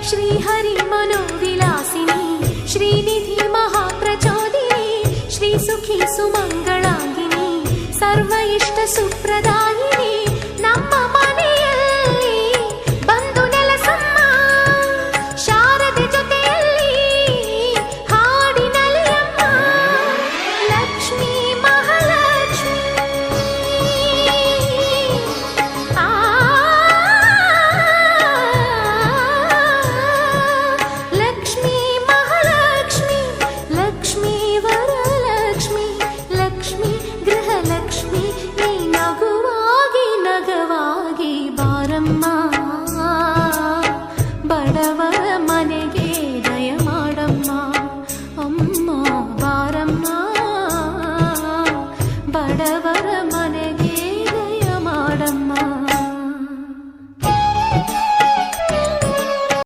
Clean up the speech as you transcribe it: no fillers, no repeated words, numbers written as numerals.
ಶ್ರೀಹರಿ ಮನೋವಿಲಾಸಿನಿ ಶ್ರೀನಿಧಿ ಮಹಾಪ್ರಚೋದಿನಿ ಶ್ರೀ ಸುಖಿ ಸುಮಂಗಳಾಂಗಿನಿ ಸರ್ವ ಇಷ್ಟ ಸುಪ್ರದಾಯಿನಿ ನಮ್ಮ ಮನೆಯಲ್ಲಿ ಬಂದು ನೆಲಸಮ್ಮ ಶಾರದೆ ಜೊತೆಯಲ್ಲಿ ಹಾಡಿನಲ್ಲಿ ಅಮ್ಮ ಲಕ್ಷ್ಮೀ ಮಹಾಲಕ್ಷ್ಮಿ ಲಕ್ಷ್ಮೀ ಮಹಾಲಕ್ಷ್ಮಿ ಲಕ್ಷ್ಮೀ ವರಲಕ್ಷ್ಮಿ ಲಕ್ಷ್ಮೀ ಗೃಹಲಕ್ಷ್ಮಿ ನೀ ನಗುವಾಗಿ ನಗವಾಗಿ ಬಾರಮ್ಮ ಬಡವ